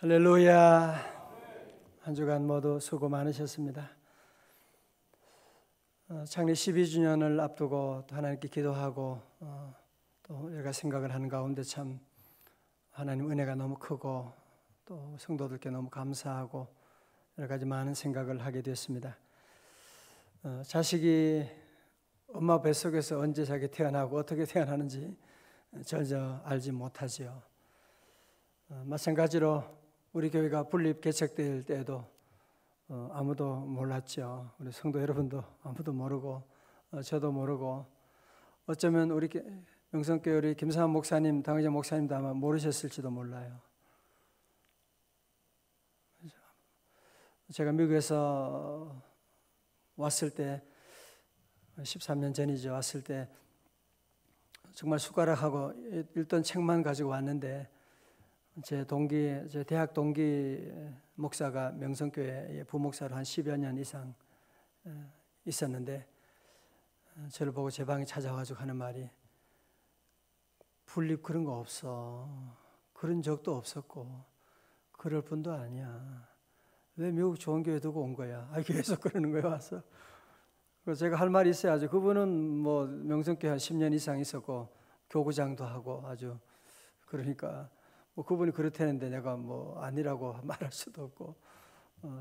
할렐루야. 한 주간 모두 수고 많으셨습니다. 창립 12주년을 앞두고 하나님께 기도하고 또 여러 가지 생각을 하는 가운데 참 하나님 은혜가 너무 크고 또 성도들께 너무 감사하고 여러 가지 많은 생각을 하게 됐습니다. 자식이 엄마 뱃속에서 언제 자기 태어나고 어떻게 태어나는지 전혀 알지 못하지요. 마찬가지로 우리 교회가 분립 개척될 때에도 아무도 몰랐죠. 우리 성도 여러분도 아무도 모르고 저도 모르고 어쩌면 우리 명성교회 우리 김상환 목사님, 당의자 목사님도 아마 모르셨을지도 몰라요. 제가 미국에서 왔을 때 13년 전이죠. 왔을 때 정말 숟가락하고 읽던 책만 가지고 왔는데 제 대학 동기 목사가 명성교회의 부목사로 한 10여 년 이상 있었는데 저를 보고 제 방에 찾아와가지고 하는 말이 분립 그런 거 없어. 그런 적도 없었고 그럴 뿐도 아니야. 왜 미국 좋은 교회 두고 온 거야? 계속 그러는 거예요 와서. 그래서 제가 할 말이 있어야죠. 그분은 뭐 명성교회 한 10년 이상 있었고 교구장도 하고 아주 그러니까 뭐 그분이 그렇다는데 내가 뭐 아니라고 말할 수도 없고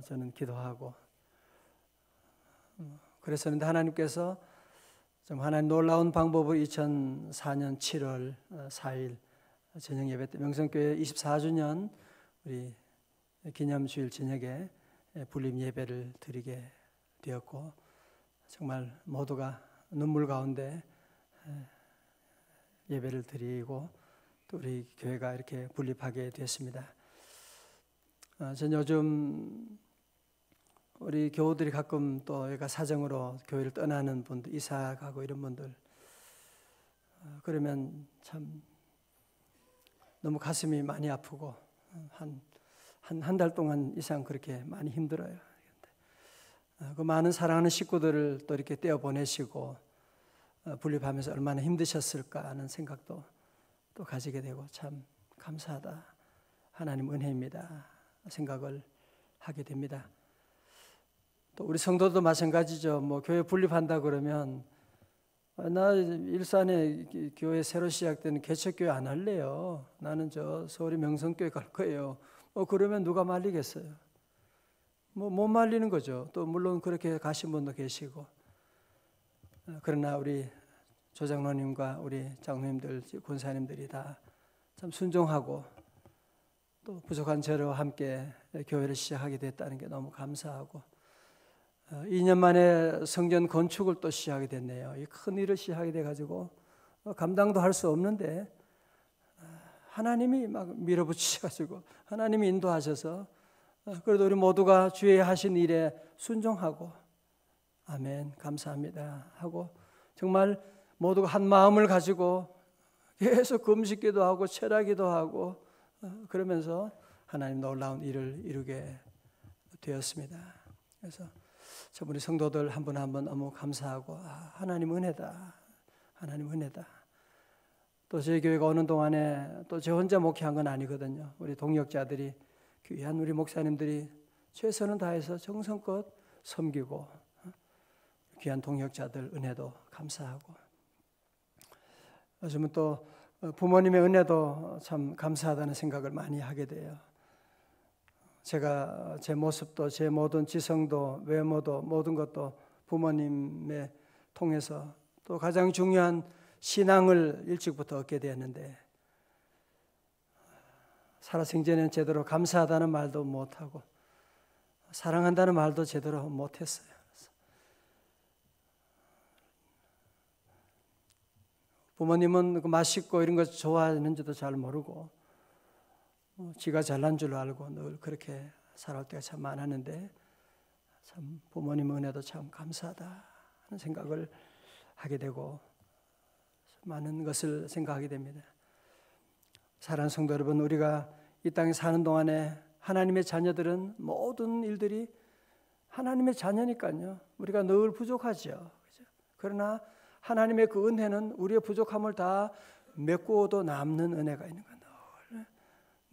저는 기도하고 그랬었는데 하나님께서 좀 하나님 놀라운 방법을 2004년 7월 4일 저녁 예배 때 명성교회 24주년 우리 기념주일 저녁에 불림 예배를 드리게 되었고 정말 모두가 눈물 가운데 예배를 드리고 또 우리 교회가 이렇게 분립하게 됐습니다. 전 요즘 우리 교우들이 가끔 또 여기가 사정으로 교회를 떠나는 분들, 이사 가고 이런 분들 그러면 참 너무 가슴이 많이 아프고 한 달 동안 이상 그렇게 많이 힘들어요. 그 많은 사랑하는 식구들을 또 이렇게 떼어 보내시고 분립하면서 얼마나 힘드셨을까 하는 생각도 또 가지게 되고 참 감사하다. 하나님 은혜입니다. 생각을 하게 됩니다. 또 우리 성도도 마찬가지죠. 뭐 교회 분립한다 그러면 나 일산에 교회 새로 시작된 개척교회 안 할래요. 나는 저 서울의 명성교회 갈 거예요. 그러면 누가 말리겠어요? 못 말리는 거죠. 또 물론 그렇게 가신 분도 계시고 그러나 우리 조장로님과 우리 장로님들, 권사님들이 다 참 순종하고 또 부족한 저와 함께 교회를 시작하게 됐다는 게 너무 감사하고 2년 만에 성전 건축을 또 시작하게 됐네요. 이 큰 일을 시작하게 돼가지고 감당도 할 수 없는데 하나님이 막 밀어붙이셔가지고 하나님이 인도하셔서 그래도 우리 모두가 주의 하신 일에 순종하고 아멘 감사합니다 하고 정말 모두가 한 마음을 가지고 계속 금식기도 하고 철야기도 하고 그러면서 하나님 놀라운 일을 이루게 되었습니다. 그래서 저 우리 성도들 한 분 한 분 너무 감사하고 하나님 은혜다. 하나님 은혜다. 또 저희 교회가 오는 동안에 또 저 혼자 목회한 건 아니거든요. 우리 동역자들이 귀한 우리 목사님들이 최선을 다해서 정성껏 섬기고 귀한 동역자들 은혜도 감사하고 요즘은 또 부모님의 은혜도 참 감사하다는 생각을 많이 하게 돼요. 제가 제 모습도 제 모든 지성도 외모도 모든 것도 부모님의 통해서 또 가장 중요한 신앙을 일찍부터 얻게 되었는데 살아생전에는 제대로 감사하다는 말도 못하고 사랑한다는 말도 제대로 못했어요. 부모님은 맛있고 이런 거 좋아하는지도 잘 모르고 지가 잘난 줄 알고 늘 그렇게 살아올 때가 참 많았는데 참 부모님 은혜도 참 감사하다 하는 생각을 하게 되고 많은 것을 생각하게 됩니다. 사랑하는 성도 여러분, 우리가 이 땅에 사는 동안에 하나님의 자녀들은 모든 일들이 하나님의 자녀니까요. 우리가 늘 부족하죠. 그러나 하나님의 그 은혜는 우리의 부족함을 다 메꾸어도 남는 은혜가 있는 거예요.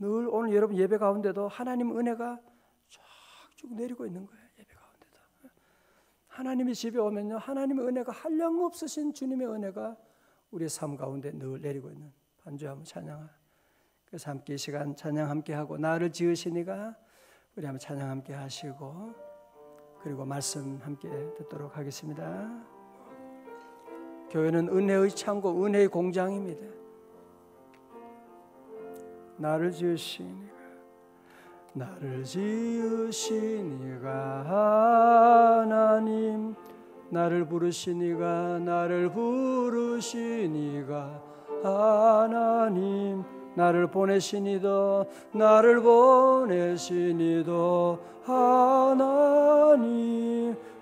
늘 오늘 여러분 예배 가운데도 하나님 은혜가 쫙쭉 내리고 있는 거예요. 예배 가운데도 하나님의 집에 오면요, 하나님의 은혜가 한량없으신 주님의 은혜가 우리의 삶 가운데 늘 내리고 있는, 반주에 한번 찬양하. 그래서 함께 이 시간 찬양 함께 하고, 나를 지으시니가 우리 한번 찬양 함께 하시고, 그리고 말씀 함께 듣도록 하겠습니다. 교회는 은혜의 창고, 은혜의 공장입니다. 나를 지으시니가, 나를 지으시니가 하나님, 나를 부르시니가, 나를 부르시니가 하나님, 나를 보내시니도, 나를 보내시니도 하나님,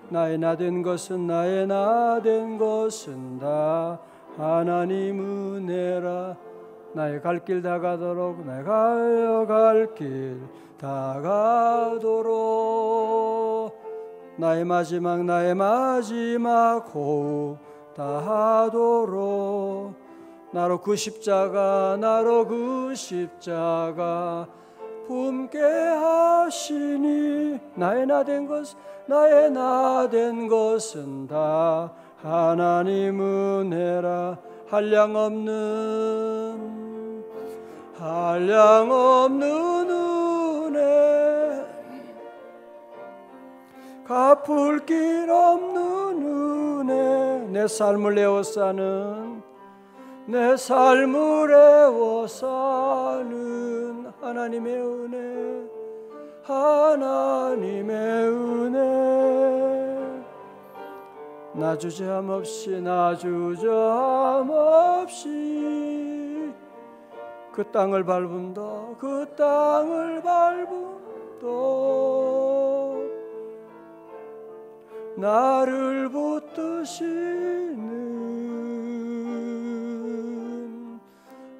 나의 나된 것은, 나의 나된 것은 다 하나님 은혜라. 나의 갈 길 다 가도록, 나의 갈 길 다 가도록, 나의 마지막 호흡 다 하도록, 나로 그 십자가, 나로 그 십자가 품게 하시니, 나의 나된 것은 다 하나님 은혜라. 한량없는 은혜, 갚을 길 없는 은혜, 내 삶을 에워싸는 하나님의 은혜, 하나님의 은혜. 나 주저함 없이 그 땅을 밟음도, 나를 붙드시는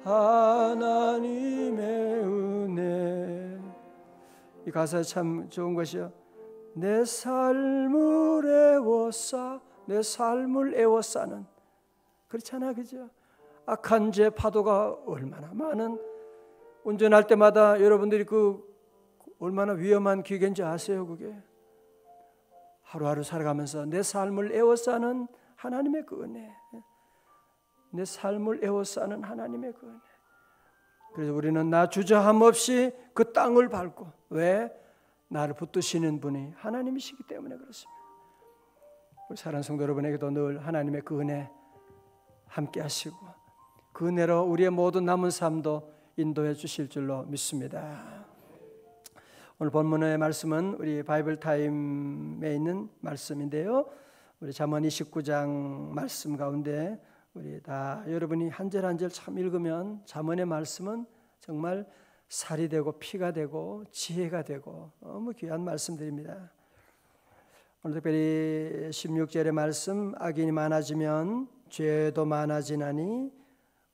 하나님의 은혜. 이 가사 참 좋은 것이요. 내 삶을 에워싸는, 그렇잖아, 그죠? 악한 죄 파도가 얼마나 많은, 운전할 때마다 여러분들이 그 얼마나 위험한 기계인지 아세요? 그게 하루하루 살아가면서 내 삶을 에워싸는 하나님의 그 은혜, 내 삶을 에워싸는 하나님의 그 은혜. 그래서 우리는 나 주저함 없이 그 땅을 밟고, 왜? 나를 붙드시는 분이 하나님이시기 때문에 그렇습니다. 우리 사랑하는 성도 여러분에게도 늘 하나님의 그 은혜 함께 하시고, 그 은혜로 우리의 모든 남은 삶도 인도해 주실 줄로 믿습니다. 오늘 본문의 말씀은 우리 바이블 타임에 있는 말씀인데요, 우리 잠언 29장 말씀 가운데 우리 다 여러분이 한 절 한 절 참 읽으면 잠언의 말씀은 정말 살이 되고 피가 되고 지혜가 되고 너무 귀한 말씀들입니다. 오늘 특별히 16절의 말씀, 악인이 많아지면 죄도 많아지나니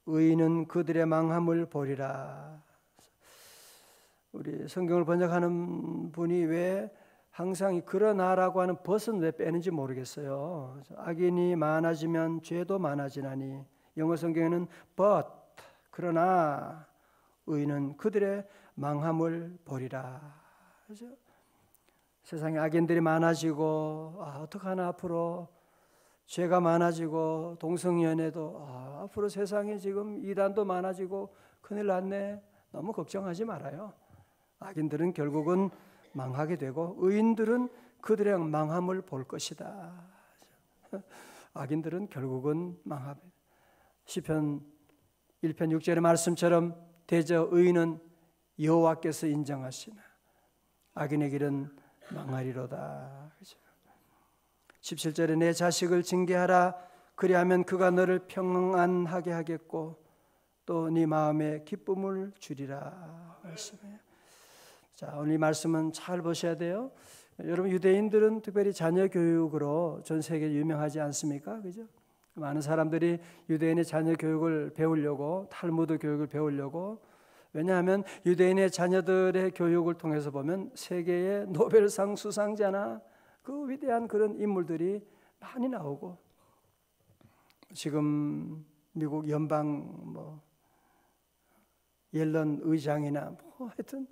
의인은 그들의 망함을 보리라. 우리 성경을 번역하는 분이 왜 항상 이 그러나라고 하는 벗은 왜 빼는지 모르겠어요. 악인이 많아지면 죄도 많아지나니, 영어 성경에는 but, 그러나 의인은 그들의 망함을 보리라. 그렇죠? 세상에 악인들이 많아지고 어떡하나 앞으로 죄가 많아지고 동성연애도 앞으로 세상에 지금 이단도 많아지고 큰일 났네. 너무 걱정하지 말아요. 악인들은 결국은 망하게 되고 의인들은 그들의 망함을 볼 것이다. 악인들은 결국은 망하게. 시편 1편 6절의 말씀처럼 대저 의인은 여호와께서 인정하시나 악인의 길은 망하리로다. 17절에 내 자식을 징계하라. 그리하면 그가 너를 평안하게 하겠고 또 네 마음에 기쁨을 주리라. 말씀이에요. 자, 오늘 이 말씀은 잘 보셔야 돼요. 여러분, 유대인들은 특별히 자녀 교육으로 전 세계에 유명하지 않습니까? 그죠? 많은 사람들이 유대인의 자녀 교육을 배우려고, 탈무드 교육을 배우려고, 왜냐하면 유대인의 자녀들의 교육을 통해서 보면 세계의 노벨상 수상자나 그 위대한 그런 인물들이 많이 나오고, 지금 미국 연방 옐런 의장이나 뭐 하여튼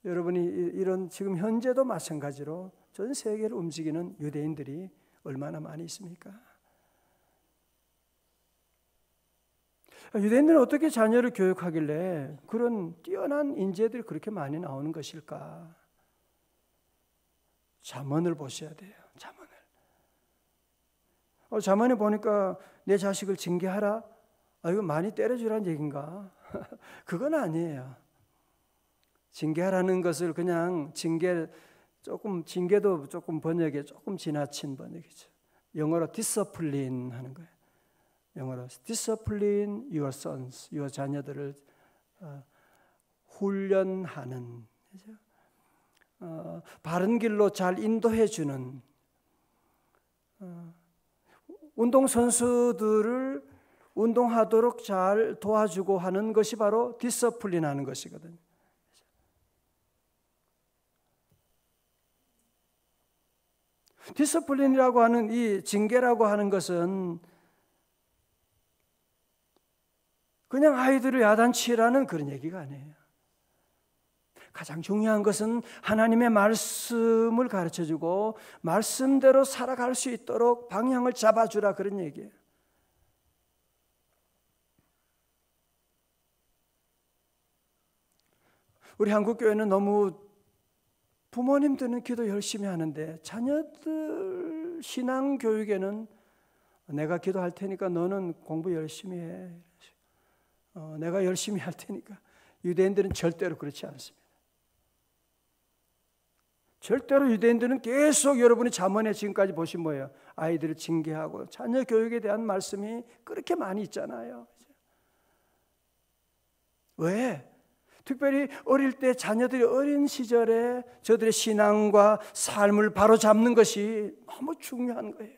여러분이 이런 지금 현재도 마찬가지로 전 세계를 움직이는 유대인들이 얼마나 많이 있습니까? 유대인들은 어떻게 자녀를 교육하길래 그런 뛰어난 인재들이 그렇게 많이 나오는 것일까? 잠언을 보셔야 돼요. 잠언을. 잠언에 보니까 내 자식을 징계하라. 이거 많이 때려주라는 얘기인가? 그건 아니에요. 징계하라는 것을 그냥 징계도 조금 번역에 조금 지나친 번역이죠. 영어로 discipline 하는 거예요. 영어로 discipline your sons, your 자녀들을 훈련하는, 바른 길로 잘 인도해 주는, 운동선수들을 운동하도록 잘 도와주고 하는 것이 바로 디서플린 하는 것이거든요. 디서플린이라고 하는 이 징계라고 하는 것은 그냥 아이들을 야단치라는 그런 얘기가 아니에요. 가장 중요한 것은 하나님의 말씀을 가르쳐주고 말씀대로 살아갈 수 있도록 방향을 잡아주라, 그런 얘기예요. 우리 한국교회는 너무 부모님들은 기도 열심히 하는데 자녀들 신앙교육에는 내가 기도할 테니까 너는 공부 열심히 해. 내가 열심히 할 테니까. 유대인들은 절대로 그렇지 않습니다. 절대로 유대인들은 계속 여러분이 잠언에 지금까지 보신 뭐예요? 아이들을 징계하고 자녀 교육에 대한 말씀이 그렇게 많이 있잖아요. 왜? 특별히 어릴 때 자녀들이 어린 시절에 저들의 신앙과 삶을 바로잡는 것이 너무 중요한 거예요.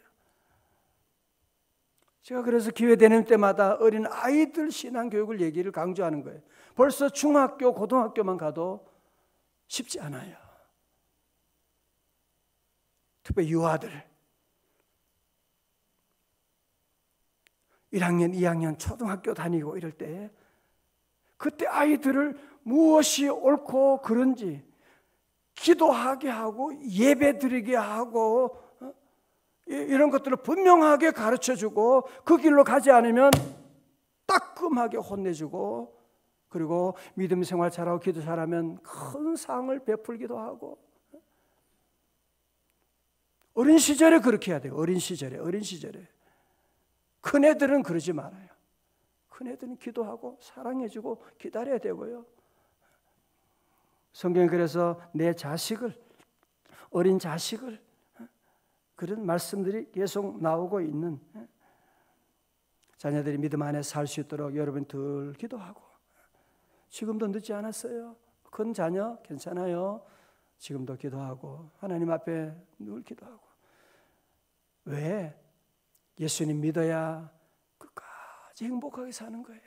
제가 그래서 기회 되는 때마다 어린 아이들 신앙교육을 얘기를 강조하는 거예요. 벌써 중학교, 고등학교만 가도 쉽지 않아요. 특별히 유아들 1학년, 2학년 초등학교 다니고 이럴 때 그때 아이들을 무엇이 옳고 그른지 기도하게 하고 예배 드리게 하고 이런 것들을 분명하게 가르쳐주고 그 길로 가지 않으면 따끔하게 혼내주고, 그리고 믿음 생활 잘하고 기도 잘하면 큰 상을 베풀기도 하고. 어린 시절에 그렇게 해야 돼요. 어린 시절에. 큰애들은 그러지 말아요. 큰애들은 기도하고 사랑해주고 기다려야 되고요. 성경에 그래서 내 자식을, 어린 자식을, 그런 말씀들이 계속 나오고 있는, 자녀들이 믿음 안에 살 수 있도록 여러분 늘 기도하고, 지금도 늦지 않았어요. 큰 자녀 괜찮아요. 지금도 기도하고 하나님 앞에 늘 기도하고. 왜? 예수님 믿어야 끝까지 행복하게 사는 거예요.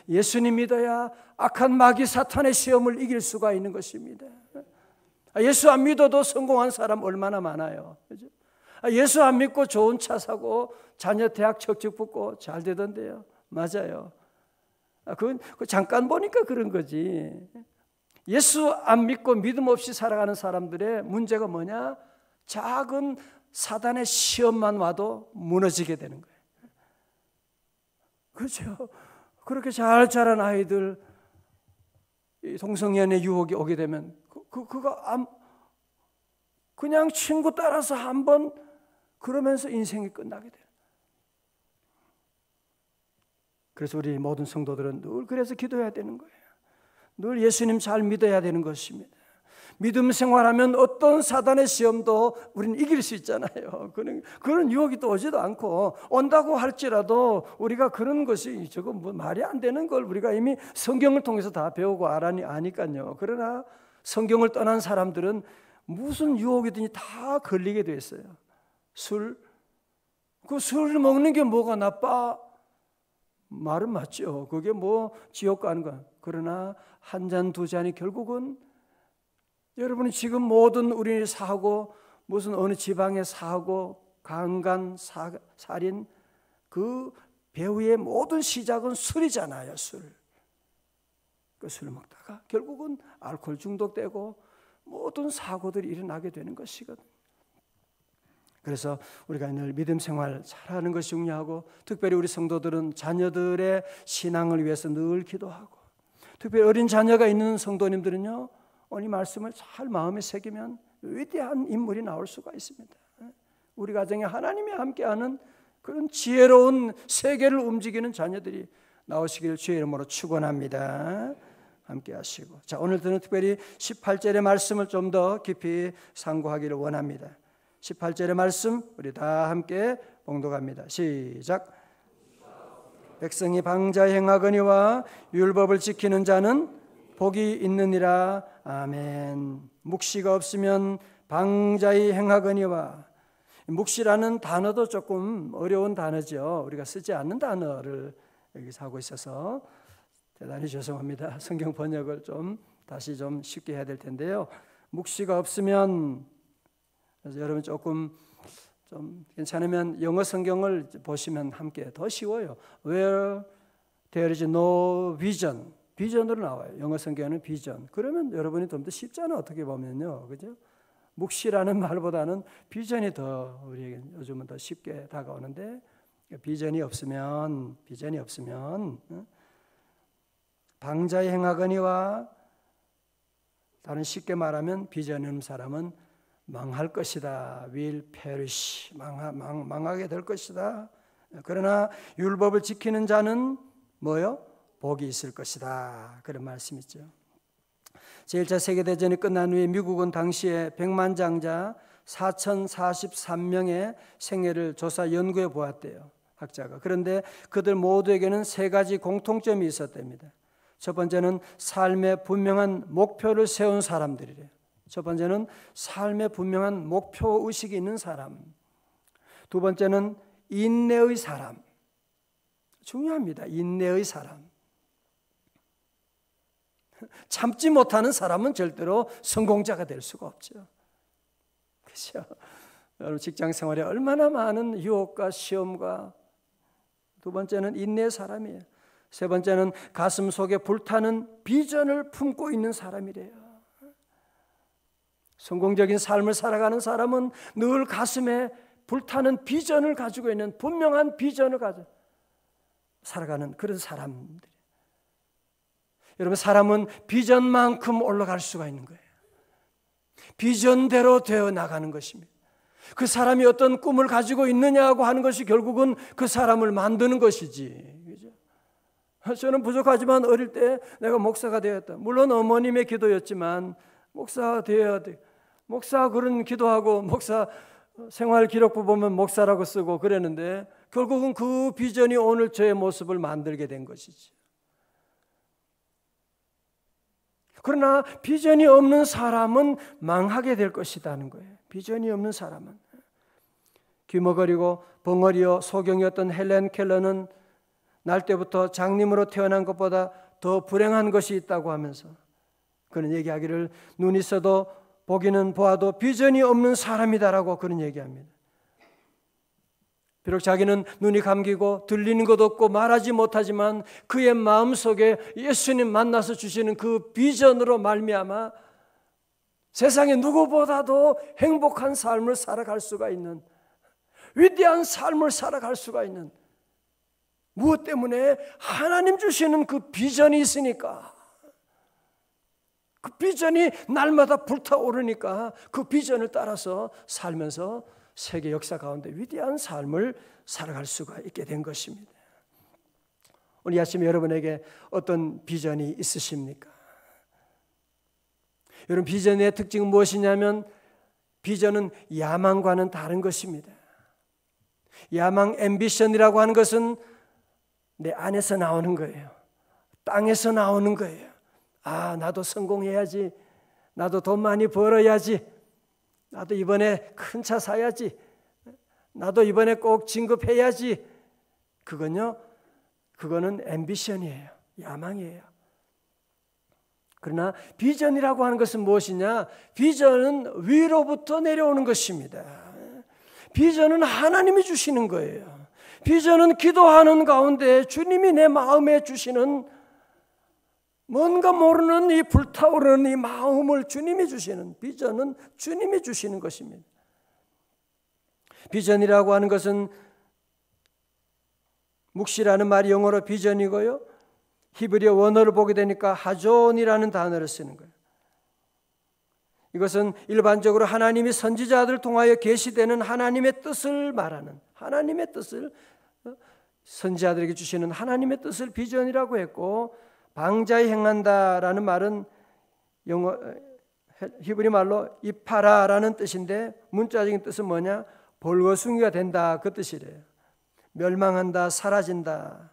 예수님 믿어야 악한 마귀 사탄의 시험을 이길 수가 있는 것입니다. 예수 안 믿어도 성공한 사람 얼마나 많아요. 그죠? 예수 안 믿고 좋은 차 사고 자녀 대학 척척 붙고 잘 되던데요. 맞아요. 그건 잠깐 보니까 그런 거지. 예수 안 믿고 믿음 없이 살아가는 사람들의 문제가 뭐냐? 작은 사단의 시험만 와도 무너지게 되는 거예요. 그렇죠? 그렇게 잘 자란 아이들 동성연애 유혹이 오게 되면 그거 그냥 친구 따라서 한번 그러면서 인생이 끝나게 돼요. 그래서 우리 모든 성도들은 늘 그래서 기도해야 되는 거예요. 늘 예수님 잘 믿어야 되는 것입니다. 믿음 생활하면 어떤 사단의 시험도 우리는 이길 수 있잖아요. 그런 유혹이 또 오지도 않고, 온다고 할지라도 우리가 그런 것이 저거 뭐 말이 안 되는 걸 우리가 이미 성경을 통해서 다 배우고 아니까요. 그러나 성경을 떠난 사람들은 무슨 유혹이든지 다 걸리게 돼 있어요. 그 술 먹는 게 뭐가 나빠? 말은 맞죠. 그게 뭐 지옥 가는 거야. 그러나 한 잔 두 잔이 결국은 여러분이 지금 모든 우리 사고, 무슨 어느 지방의 사고, 강간, 살인, 그 배후의 모든 시작은 술이잖아요. 술. 그 술 먹다가 결국은 알코올 중독되고 모든 사고들이 일어나게 되는 것이거든. 그래서 우리가 늘 믿음 생활 잘하는 것이 중요하고, 특별히 우리 성도들은 자녀들의 신앙을 위해서 늘 기도하고, 특별히 어린 자녀가 있는 성도님들은요, 오늘 말씀을 잘 마음에 새기면 위대한 인물이 나올 수가 있습니다. 우리 가정에 하나님이 함께하는 그런 지혜로운 세계를 움직이는 자녀들이 나오시기를 주의 이름으로 축원합니다. 함께 하시고, 자, 오늘들은 특별히 18절의 말씀을 좀 더 깊이 상고하기를 원합니다. 18절의 말씀 우리 다 함께 봉독합니다. 시작. 백성이 방자에 행하거니와 율법을 지키는 자는 복이 있느니라. 아멘. 묵시가 없으면 방자에 행하거니와, 묵시라는 단어도 조금 어려운 단어죠. 우리가 쓰지 않는 단어를 여기서 하고 있어서 대단히 죄송합니다. 성경 번역을 좀 다시 좀 쉽게 해야 될 텐데요. 묵시가 없으면, 그래서 여러분 조금 좀 괜찮으면 영어 성경을 보시면 함께 더 쉬워요. Where there is no vision, 비전으로 나와요. 영어 성경은 비전. 그러면 여러분이 좀 더 쉽잖아요. 어떻게 보면요, 그죠? 묵시라는 말보다는 비전이 더 우리에게 요즘은 더 쉽게 다가오는데, 비전이 없으면 방자에 행하거니와, 다른 쉽게 말하면 비전 없는 사람은 망할 것이다. will perish, 망하게 될 것이다. 그러나 율법을 지키는 자는 뭐요? 복이 있을 것이다. 그런 말씀이죠. 제1차 세계대전이 끝난 후에 미국은 당시에 백만장자 4043명의 생애를 조사 연구해 보았대요, 학자가. 그런데 그들 모두에게는 세 가지 공통점이 있었답니다. 첫 번째는 삶의 분명한 목표를 세운 사람들이래요. 첫 번째는 삶의 분명한 목표 의식이 있는 사람. 두 번째는 인내의 사람. 중요합니다. 인내의 사람. 참지 못하는 사람은 절대로 성공자가 될 수가 없죠. 그렇죠? 여러분 직장 생활에 얼마나 많은 유혹과 시험과. 두 번째는 인내의 사람이에요. 세 번째는 가슴 속에 불타는 비전을 품고 있는 사람이래요. 성공적인 삶을 살아가는 사람은 늘 가슴에 불타는 비전을 가지고 있는, 분명한 비전을 가지고 살아가는 그런 사람들이에요. 여러분, 사람은 비전만큼 올라갈 수가 있는 거예요. 비전대로 되어 나가는 것입니다. 그 사람이 어떤 꿈을 가지고 있느냐고 하는 것이 결국은 그 사람을 만드는 것이지. 그죠? 저는 부족하지만 어릴 때 내가 목사가 되었다. 물론 어머님의 기도였지만 목사가 되어야 돼. 목사 그런 기도하고 목사 생활 기록부 보면 목사라고 쓰고 그랬는데 결국은 그 비전이 오늘 저의 모습을 만들게 된 것이지. 그러나 비전이 없는 사람은 망하게 될 것이라는 거예요. 비전이 없는 사람은. 귀머거리고 벙어리요 소경이었던 헬렌 켈러는 날 때부터 장님으로 태어난 것보다 더 불행한 것이 있다고 하면서 그런 얘기하기를, 눈이 있어도 보기는 보아도 비전이 없는 사람이다라고 그런 얘기합니다. 비록 자기는 눈이 감기고 들리는 것 없고 말하지 못하지만 그의 마음속에 예수님 만나서 주시는 그 비전으로 말미암아 세상에 누구보다도 행복한 삶을 살아갈 수가 있는, 위대한 삶을 살아갈 수가 있는, 무엇 때문에? 하나님 주시는 그 비전이 있으니까. 그 비전이 날마다 불타오르니까 그 비전을 따라서 살면서 세계 역사 가운데 위대한 삶을 살아갈 수가 있게 된 것입니다. 오늘 아침에 여러분에게 어떤 비전이 있으십니까? 여러분, 비전의 특징은 무엇이냐면 비전은 야망과는 다른 것입니다. 야망, 앰비션이라고 하는 것은 내 안에서 나오는 거예요. 땅에서 나오는 거예요. 아, 나도 성공해야지. 나도 돈 많이 벌어야지. 나도 이번에 큰 차 사야지. 나도 이번에 꼭 진급해야지. 그거는 앰비션이에요. 야망이에요. 그러나 비전이라고 하는 것은 무엇이냐? 비전은 위로부터 내려오는 것입니다. 비전은 하나님이 주시는 거예요. 비전은 기도하는 가운데 주님이 내 마음에 주시는 뭔가 모르는 이 불타오르는 이 마음을 주님이 주시는, 비전은 주님이 주시는 것입니다. 비전이라고 하는 것은 묵시라는 말이 영어로 비전이고요, 히브리어 원어를 보게 되니까 하존이라는 단어를 쓰는 거예요. 이것은 일반적으로 하나님이 선지자들을 통하여 계시되는 하나님의 뜻을 말하는, 하나님의 뜻을, 선지자들에게 주시는 하나님의 뜻을 비전이라고 했고, 방자히 행한다라는 말은 영어 히브리 말로 이파라라는 뜻인데 문자적인 뜻은 뭐냐? 볼거숭이가 된다, 그 뜻이래요. 멸망한다, 사라진다.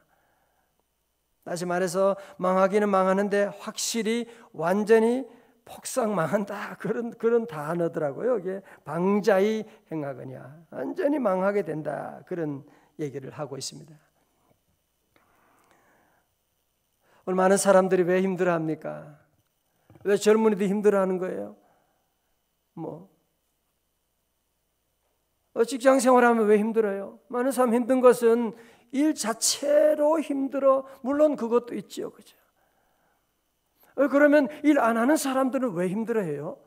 다시 말해서 망하기는 망하는데 확실히 완전히 폭삭 망한다, 그런 단어더라고요. 이게 방자히 행하거냐, 완전히 망하게 된다, 그런 얘기를 하고 있습니다. 오늘 많은 사람들이 왜 힘들어합니까? 왜 젊은이들이 힘들어하는 거예요? 직장 생활하면 왜 힘들어요? 많은 사람 힘든 것은 일 자체로 힘들어. 물론 그것도 있지요, 그죠? 그러면 일 안 하는 사람들은 왜 힘들어해요?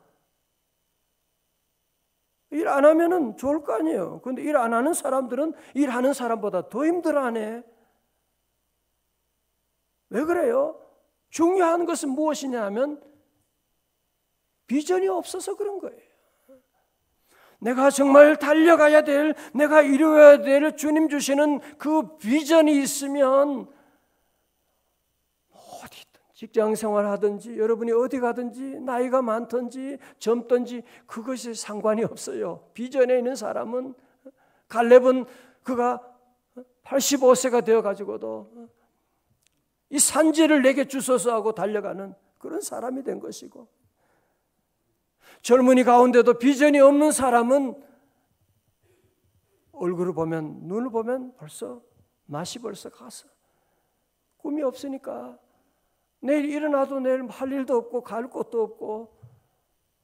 일 안 하면은 좋을 거 아니에요. 그런데 일 안 하는 사람들은 일하는 사람보다 더 힘들어하네. 왜 그래요? 중요한 것은 무엇이냐 하면 비전이 없어서 그런 거예요. 내가 정말 달려가야 될, 내가 이루어야 될 주님 주시는 그 비전이 있으면 어디든 직장 생활하든지 여러분이 어디 가든지 나이가 많든지 젊든지 그것이 상관이 없어요. 비전에 있는 사람은, 갈렙은 그가 85세가 되어가지고도 이 산지를 내게 주소서 하고 달려가는 그런 사람이 된 것이고, 젊은이 가운데도 비전이 없는 사람은 얼굴을 보면, 눈을 보면 벌써 맛이 벌써 가서 꿈이 없으니까 내일 일어나도 내일 할 일도 없고 갈 곳도 없고,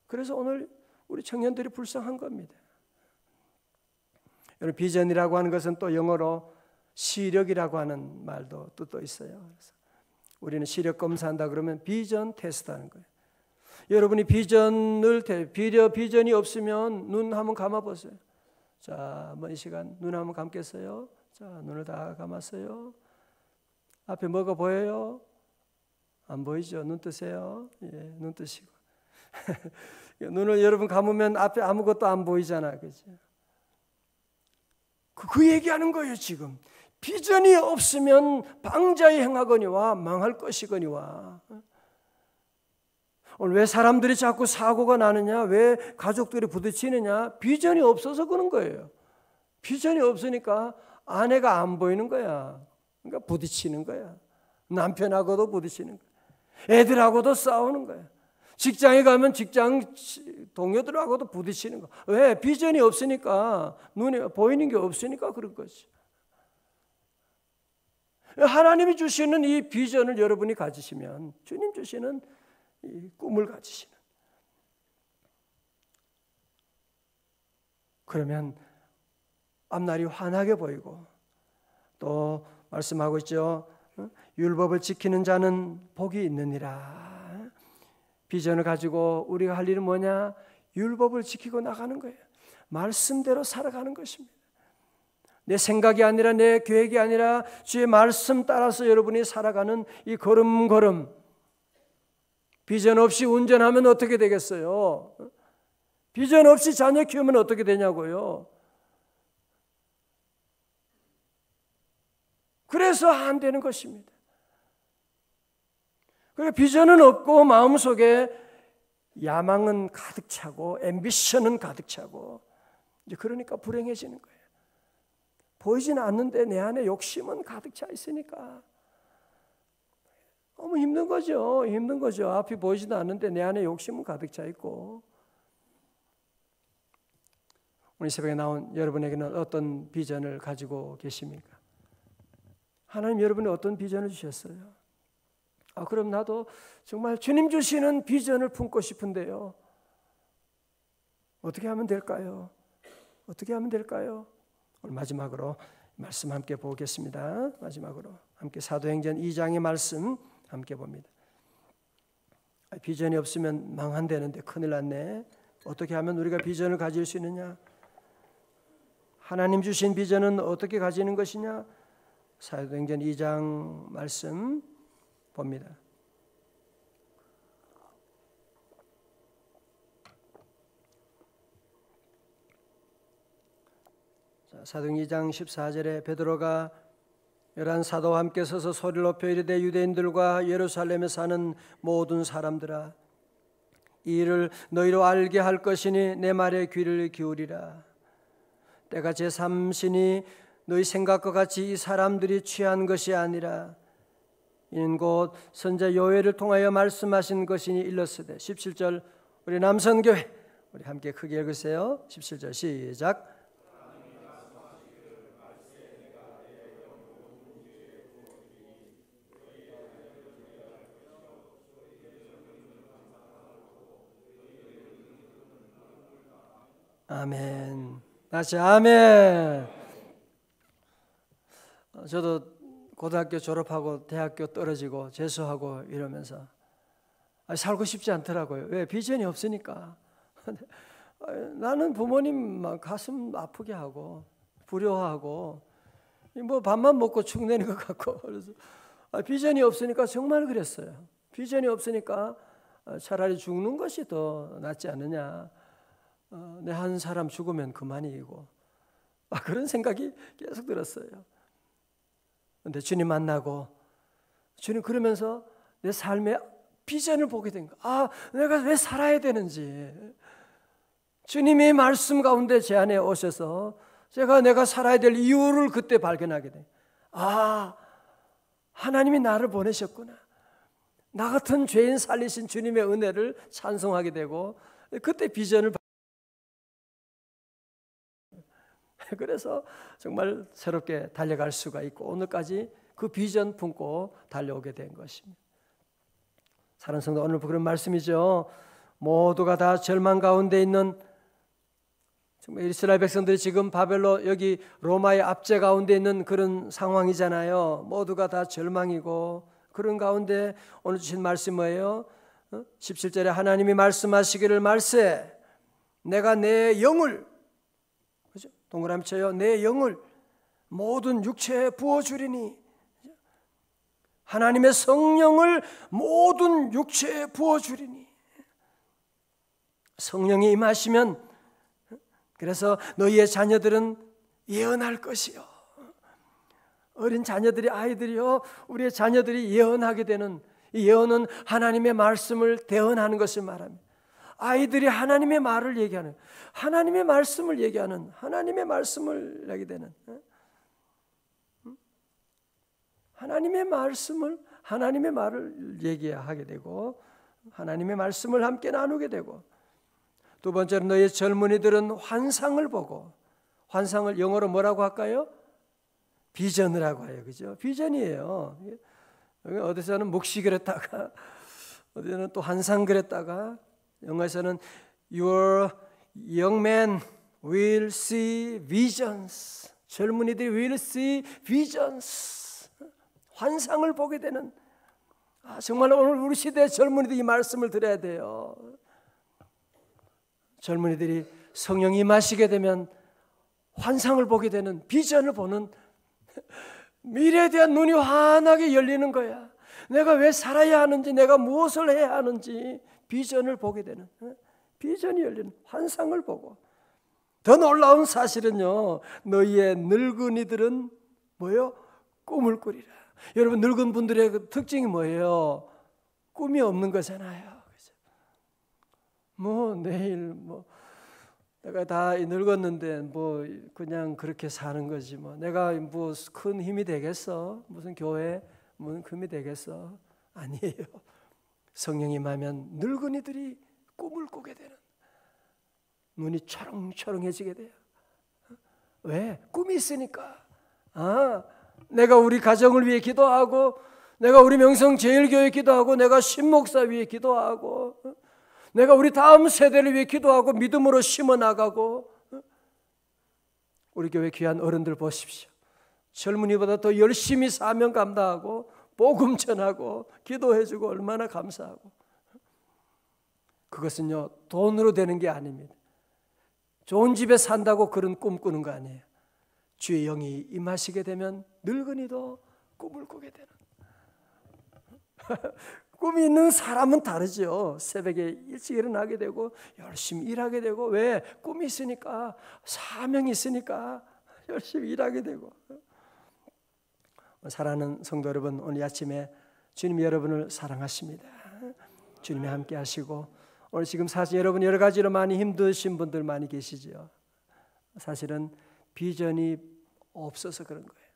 그래서 오늘 우리 청년들이 불쌍한 겁니다. 여러분, 비전이라고 하는 것은 또 영어로 시력이라고 하는 말도 뜻도 있어요. 그래서 우리는 시력 검사한다 그러면 비전 테스트 하는 거예요. 여러분이 비전이 없으면 눈 한번 감아보세요. 자, 이 시간 눈 한번 감겠어요? 자, 눈을 다 감았어요. 앞에 뭐가 보여요? 안 보이죠? 눈 뜨세요. 예, 눈 뜨시고. 눈을 여러분 감으면 앞에 아무것도 안 보이잖아, 그죠? 그 얘기하는 거예요, 지금. 비전이 없으면 방자히 행하거니와 망할 것이거니와. 오늘 왜 사람들이 자꾸 사고가 나느냐, 왜 가족들이 부딪히느냐? 비전이 없어서 그런 거예요. 비전이 없으니까 아내가 안 보이는 거야. 그러니까 부딪히는 거야. 남편하고도 부딪히는 거야. 애들하고도 싸우는 거야. 직장에 가면 직장 동료들하고도 부딪히는 거야. 왜? 비전이 없으니까, 눈에 보이는 게 없으니까 그런 거지. 하나님이 주시는 이 비전을 여러분이 가지시면, 주님 주시는 이 꿈을 가지시는, 그러면 앞날이 환하게 보이고, 또 말씀하고 있죠. 율법을 지키는 자는 복이 있느니라. 비전을 가지고 우리가 할 일은 뭐냐? 율법을 지키고 나가는 거예요. 말씀대로 살아가는 것입니다. 내 생각이 아니라, 내 계획이 아니라 주의 말씀 따라서 여러분이 살아가는 이 걸음걸음. 비전 없이 운전하면 어떻게 되겠어요? 비전 없이 자녀 키우면 어떻게 되냐고요? 그래서 안 되는 것입니다. 그러니까 비전은 없고 마음속에 야망은 가득 차고 앰비션은 가득 차고, 이제 그러니까 불행해지는 거예요. 보이지는 않는데 내 안에 욕심은 가득 차 있으니까 너무 힘든 거죠. 힘든 거죠. 앞이 보이지도 않는데 내 안에 욕심은 가득 차 있고. 오늘 새벽에 나온 여러분에게는 어떤 비전을 가지고 계십니까? 하나님 여러분이 어떤 비전을 주셨어요? 그럼 나도 정말 주님 주시는 비전을 품고 싶은데요. 어떻게 하면 될까요? 어떻게 하면 될까요? 오늘 마지막으로 말씀 함께 보겠습니다. 마지막으로 함께 사도행전 2장의 말씀 함께 봅니다. 비전이 없으면 망한다는데 큰일 났네. 어떻게 하면 우리가 비전을 가질 수 있느냐? 하나님 주신 비전은 어떻게 가지는 것이냐? 사도행전 2장 말씀 봅니다. 사도행전 2장 14절에 베드로가 11사도와 함께 서서 소리를 높여 이르되 유대인들과 예루살렘에 사는 모든 사람들아, 이 일을 너희로 알게 할 것이니 내 말에 귀를 기울이라. 때가 제3시니 너희 생각과 같이 이 사람들이 취한 것이 아니라 이는 곧 선자 요엘을 통하여 말씀하신 것이니 일렀으되. 17절 우리 남성교회 우리 함께 크게 읽으세요. 17절 시작. 아멘. 다시 아멘. 저도 고등학교 졸업하고 대학교 떨어지고 재수하고 이러면서 살고 싶지 않더라고요. 왜? 비전이 없으니까. 나는 부모님 막 가슴 아프게 하고 불효하고 뭐 밥만 먹고 축내는 것 같고, 그래서 비전이 없으니까 정말 그랬어요. 비전이 없으니까 차라리 죽는 것이 더 낫지 않느냐. 내 한 사람 죽으면 그만이고 그런 생각이 계속 들었어요. 근데 주님 만나고 주님 그러면서 내 삶의 비전을 보게 된 거야. 내가 왜 살아야 되는지. 주님의 말씀 가운데 제 안에 오셔서 내가 살아야 될 이유를 그때 발견하게 돼. 하나님이 나를 보내셨구나. 나 같은 죄인 살리신 주님의 은혜를 찬송하게 되고, 그때 비전을 그래서 정말 새롭게 달려갈 수가 있고 오늘까지 그 비전 품고 달려오게 된 것입니다. 사랑하는 성도, 오늘 그런 말씀이죠. 모두가 다 절망 가운데 있는, 정말 이스라엘 백성들이 지금 바벨론 여기 로마의 압제 가운데 있는 그런 상황이잖아요. 모두가 다 절망이고 그런 가운데 오늘 주신 말씀 뭐예요? 17절에 하나님이 말씀하시기를 말세 내가 내 영을, 그죠? 동그라미 쳐요. 내 영을 모든 육체에 부어주리니. 하나님의 성령을 모든 육체에 부어주리니. 성령이 임하시면, 그래서 너희의 자녀들은 예언할 것이요. 어린 자녀들이, 아이들이요, 우리의 자녀들이 예언하게 되는, 이 예언은 하나님의 말씀을 대언하는 것을 말합니다. 아이들이 하나님의 말을 얘기하는, 하나님의 말씀을 얘기하는, 하나님의 말씀을 하게 되는, 하나님의 말씀을, 하나님의 말을 얘기하게 되고 하나님의 말씀을 함께 나누게 되고, 두 번째로 너희 젊은이들은 환상을 보고, 환상을 영어로 뭐라고 할까요? 비전이라고 해요. 그죠? 비전이에요. 어디서는 묵시 그랬다가 어디서는 또 환상 그랬다가, 영어에서는 Your young men will see visions. 젊은이들이 will see visions. 환상을 보게 되는, 정말 오늘 우리 시대의 젊은이들이 이 말씀을 들어야 돼요. 젊은이들이 성령이 임하시게 되면 환상을 보게 되는, 비전을 보는, 미래에 대한 눈이 환하게 열리는 거야. 내가 왜 살아야 하는지, 내가 무엇을 해야 하는지 비전을 보게 되는, 비전이 열리는, 환상을 보고. 더 놀라운 사실은요, 너희의 늙은이들은 뭐예요? 꿈을 꾸리라. 여러분, 늙은 분들의 특징이 뭐예요? 꿈이 없는 거잖아요. 뭐 내일 내가 다 늙었는데 그냥 그렇게 사는 거지 내가 큰 힘이 되겠어? 무슨 교회 무슨 힘이 되겠어? 아니에요. 성령이 임하면 늙은이들이 꿈을 꾸게 되는, 눈이 초롱초롱해지게 돼요. 왜? 꿈이 있으니까. 내가 우리 가정을 위해 기도하고, 내가 우리 명성제일교회 기도하고, 내가 신목사 위해 기도하고, 내가 우리 다음 세대를 위해 기도하고 믿음으로 심어나가고. 우리 교회 귀한 어른들 보십시오. 젊은이보다 더 열심히 사명 감당하고 복음 전하고 기도해주고 얼마나 감사하고. 그것은요 돈으로 되는 게 아닙니다. 좋은 집에 산다고 그런 꿈 꾸는 거 아니에요. 주의 영이 임하시게 되면 늙은이도 꿈을 꾸게 되는 꿈이 있는 사람은 다르죠. 새벽에 일찍 일어나게 되고 열심히 일하게 되고, 왜? 꿈이 있으니까, 사명이 있으니까 열심히 일하게 되고. 사랑하는 성도 여러분, 오늘 아침에 주님이 여러분을 사랑하십니다. 주님이 함께 하시고, 오늘 지금 사실 여러분 여러 가지로 많이 힘드신 분들 많이 계시죠. 사실은 비전이 없어서 그런 거예요.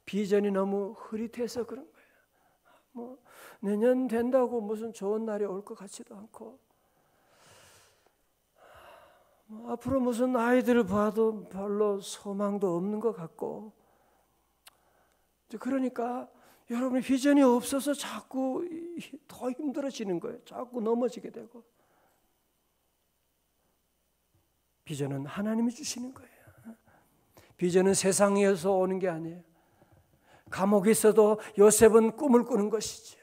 비전이 너무 흐릿해서 그런 거예요. 뭐 내년 된다고 무슨 좋은 날이 올 것 같지도 않고, 앞으로 무슨 아이들을 봐도 별로 소망도 없는 것 같고, 그러니까 여러분의 비전이 없어서 자꾸 더 힘들어지는 거예요. 자꾸 넘어지게 되고. 비전은 하나님이 주시는 거예요. 비전은 세상에서 오는 게 아니에요. 감옥에 있어도 요셉은 꿈을 꾸는 것이죠.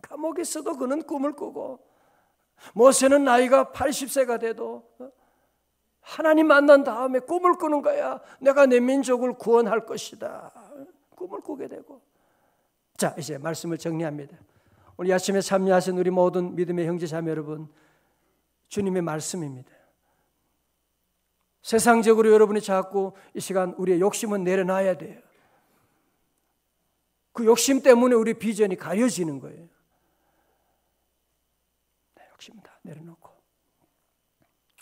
감옥에 있어도 그는 꿈을 꾸고, 모세는 나이가 80세가 돼도 하나님 만난 다음에 꿈을 꾸는 거야. 내가 내 민족을 구원할 것이다. 꿈을 꾸게 되고. 자, 이제 말씀을 정리합니다. 오늘 아침에 참여하신 우리 모든 믿음의 형제 자매 여러분, 주님의 말씀입니다. 세상적으로 여러분이 자꾸 이 시간 우리의 욕심은 내려놔야 돼요. 그 욕심 때문에 우리 비전이 가려지는 거예요. 욕심 다 내려놓고,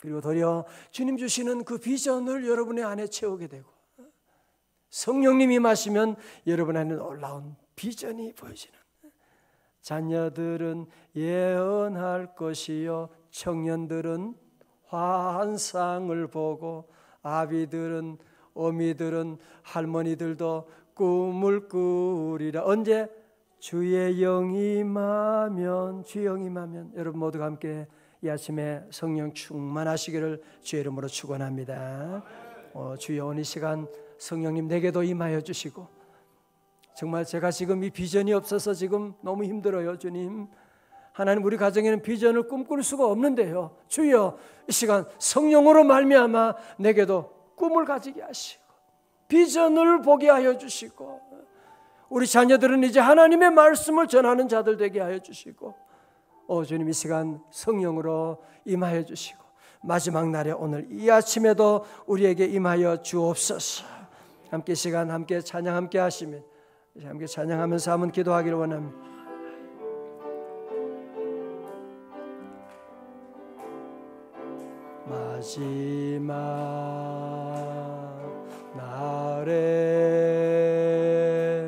그리고 도리어 주님 주시는 그 비전을 여러분의 안에 채우게 되고, 성령님이 임하시면 여러분 안에 놀라운 비전이 보여지는. 자녀들은 예언할 것이요, 청년들은 환상을 보고, 아비들은, 어미들은, 할머니들도 꿈을 꾸리라. 언제? 주의 영이 임하면, 주의 영이 임하면. 여러분 모두가 함께 이 아침에 성령 충만하시기를 주의 이름으로 축원합니다. 주여, 오늘 이 시간 성령님 내게도 임하여 주시고, 정말 제가 지금 이 비전이 없어서 지금 너무 힘들어요. 주님, 하나님, 우리 가정에는 비전을 꿈꿀 수가 없는데요, 주여 이 시간 성령으로 말미암아 내게도 꿈을 가지게 하시고 비전을 보게 하여 주시고, 우리 자녀들은 이제 하나님의 말씀을 전하는 자들 되게 하여 주시고, 주님 이 시간 성령으로 임하여 주시고, 마지막 날에 오늘 이 아침에도 우리에게 임하여 주옵소서. 함께 시간 함께 찬양 함께 하시면, 함께 찬양하면서 한번 기도하기를 원합니다. 마지막 날에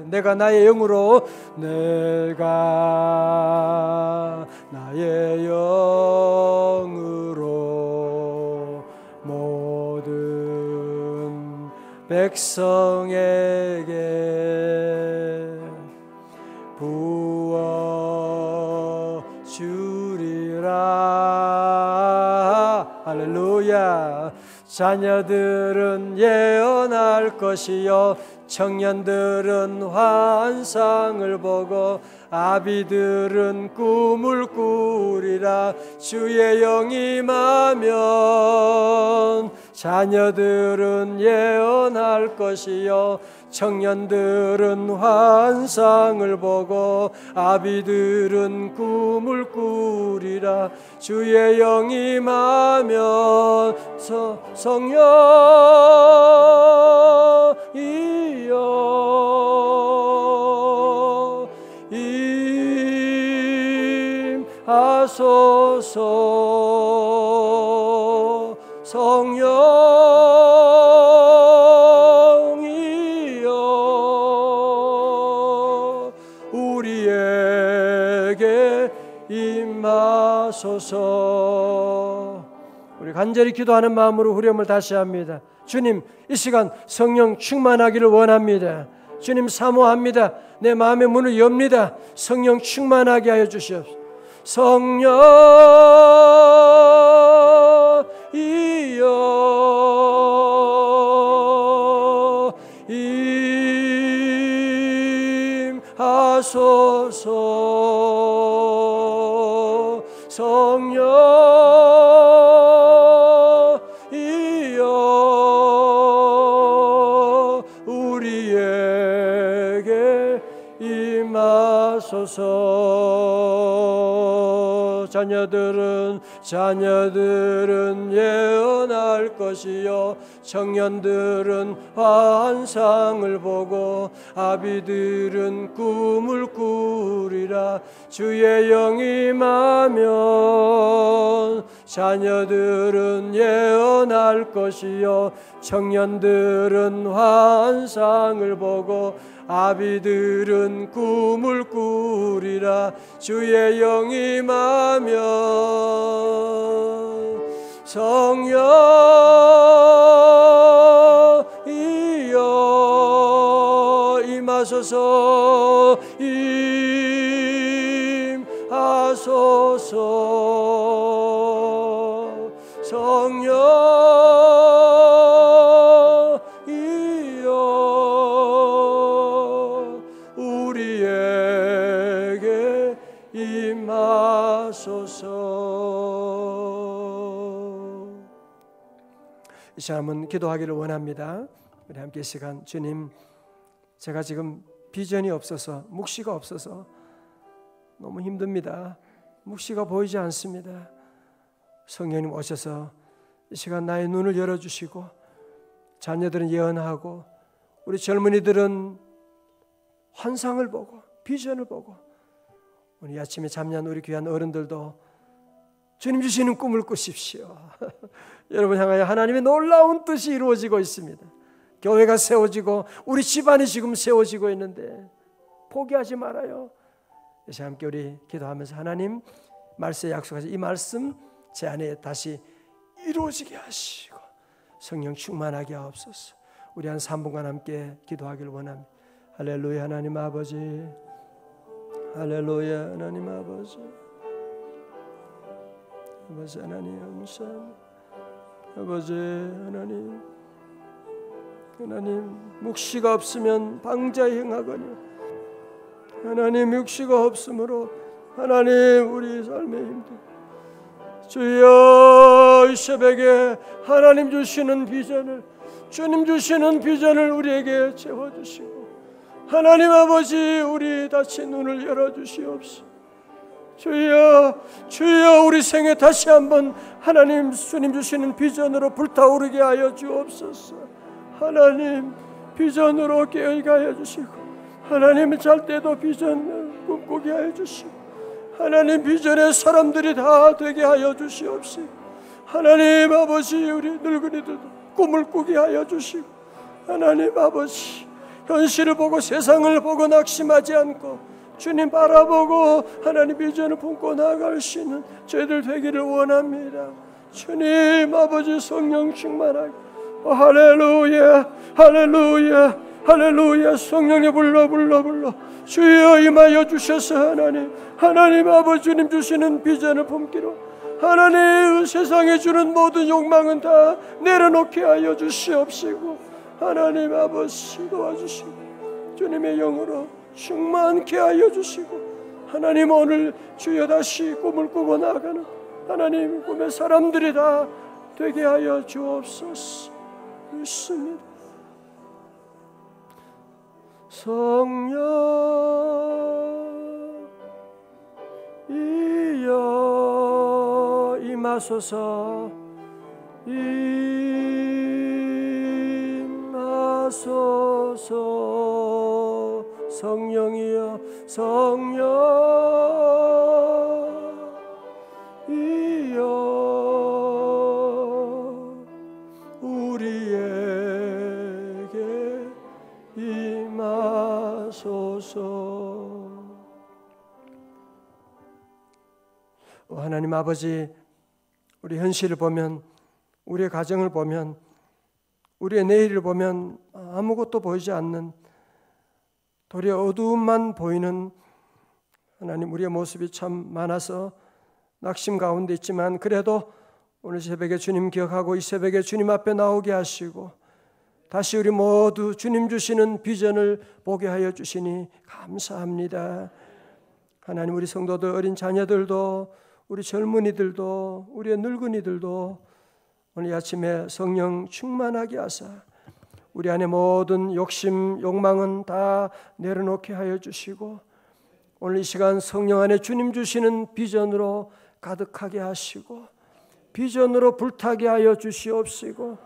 내가 나의 영으로, 내가 나의 영으로 모든 백성에게 부어주리라. 할렐루야. 자녀들은 예언할 것이요, 청년들은 환상을 보고, 아비들은 꿈을 꾸리라. 주의 영이 임하면 자녀들은 예언할 것이요, 청년들은 환상을 보고, 아비들은 꿈을 꾸리라. 주의 영이 임하면 성령이여 임하소서. 성령이여 우리에게 임하소서. 우리 간절히 기도하는 마음으로 후렴을 다시 합니다. 주님, 이 시간 성령 충만하기를 원합니다. 주님, 사모합니다. 내 마음의 문을 엽니다. 성령 충만하게 하여 주시옵소서. 성령이여 임하소서. 성령이여 우리에게 임하소서. 자녀들은 예언할 것이요 청년들은 환상을 보고 아비들은 꿈을 꾸리라. 주의 영이 임하면 자녀들은 예언할 것이요 청년들은 환상을 보고 아비들은 꿈을 꾸리라. 주의 영이 임하면 성령이여 임하소서. 임하소서. 성령이여 우리에게 임하소서. 이 시간은 기도하기를 원합니다. 우리 함께 이 시간, 주님, 제가 지금 비전이 없어서, 묵시가 없어서 너무 힘듭니다. 묵시가 보이지 않습니다. 성령님 오셔서 이 시간 나의 눈을 열어주시고, 자녀들은 예언하고 우리 젊은이들은 환상을 보고 비전을 보고, 오늘 아침에 잠난 우리 귀한 어른들도 주님 주시는 꿈을 꾸십시오. 여러분 향하여 하나님의 놀라운 뜻이 이루어지고 있습니다. 교회가 세워지고 우리 집안이 지금 세워지고 있는데 포기하지 말아요. 이제 함께 우리 기도하면서, 하나님 말씀에 약속하신 이 말씀 제 안에 다시 이루어지게 하시고 성령 충만하게 하옵소서. 우리 한 3분간 함께 기도하기를 원합니다. 할렐루야. 하나님 아버지, 할렐루야. 하나님 아버지, 아버지 하나님 감사합니다. 아버지 하나님 묵시가 없으면 방자에 행하거니와 하나님 묵시가 없으므로 하나님 우리 삶에 힘들. 주여 이 새벽에 하나님 주시는 비전을, 주님 주시는 비전을 우리에게 채워주시고, 하나님 아버지 우리 다시 눈을 열어주시옵소서. 주여 우리 생에 다시 한번 하나님 주님 주시는 비전으로 불타오르게 하여 주옵소서. 하나님 비전으로 깨어있게 하여 주시고, 하나님 잘 때도 비전을 꿈꾸게 하여 주시고, 하나님 비전의 사람들이 다 되게 하여 주시옵시고, 하나님 아버지 우리 늙은이들도 꿈을 꾸게 하여 주시고, 하나님 아버지 현실을 보고 세상을 보고 낙심하지 않고 주님 바라보고 하나님 비전을 품고 나아갈 수 있는 저희들 되기를 원합니다. 주님 아버지 성령 충만하게. 할렐루야 할렐루야 할렐루야. 성령님 불러 주여 임하여 주셔서 하나님 아버지 주님 주시는 비전을 품기로, 하나님 세상에 주는 모든 욕망은 다 내려놓게 하여 주시옵시고, 하나님 아버지 도와주시고 주님의 영으로 충만케 하여 주시고, 하나님 오늘 주여 다시 꿈을 꾸고 나가는 하나님 꿈의 사람들이 다 되게 하여 주옵소서. 믿습니다. 성령이여 임하소서. 임하소서. 성령이여 성령이여 우리에게 임하소서. 하나님 아버지, 우리 현실을 보면, 우리의 가정을 보면, 우리의 내일을 보면 아무것도 보이지 않는, 도리어 어두움만 보이는 하나님 우리의 모습이 참 많아서 낙심 가운데 있지만, 그래도 오늘 새벽에 주님 기억하고 이 새벽에 주님 앞에 나오게 하시고 다시 우리 모두 주님 주시는 비전을 보게 하여 주시니 감사합니다. 하나님 우리 성도들, 어린 자녀들도 우리 젊은이들도 우리의 늙은이들도 오늘 아침에 성령 충만하게 하사 우리 안에 모든 욕심, 욕망은 다 내려놓게 하여 주시고 오늘 이 시간 성령 안에 주님 주시는 비전으로 가득하게 하시고 비전으로 불타게 하여 주시옵시고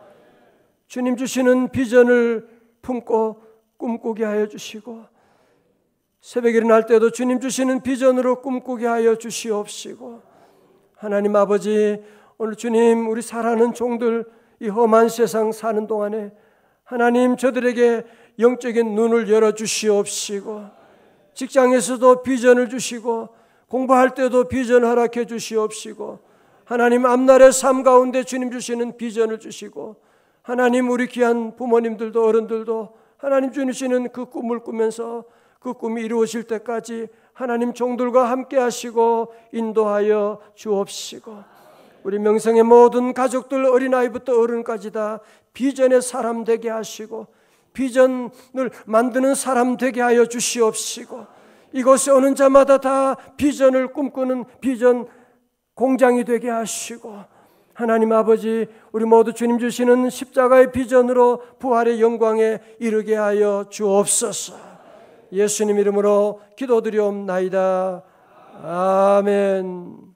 주님 주시는 비전을 품고 꿈꾸게 하여 주시고 새벽에 일어날 때도 주님 주시는 비전으로 꿈꾸게 하여 주시옵시고 하나님 아버지 오늘 주님 우리 사랑하는 종들 이 험한 세상 사는 동안에 하나님 저들에게 영적인 눈을 열어주시옵시고 직장에서도 비전을 주시고 공부할 때도 비전 허락해 주시옵시고 하나님 앞날의 삶 가운데 주님 주시는 비전을 주시고 하나님 우리 귀한 부모님들도 어른들도 하나님 주시는 그 꿈을 꾸면서 그 꿈이 이루어질 때까지 하나님 종들과 함께 하시고 인도하여 주옵시고 우리 명성의 모든 가족들 어린아이부터 어른까지 다 비전의 사람 되게 하시고 비전을 만드는 사람 되게 하여 주시옵시고 이곳에 오는 자마다 다 비전을 꿈꾸는 비전 공장이 되게 하시고 하나님 아버지 우리 모두 주님 주시는 십자가의 비전으로 부활의 영광에 이르게 하여 주옵소서. 예수님 이름으로 기도드리옵나이다. 아멘.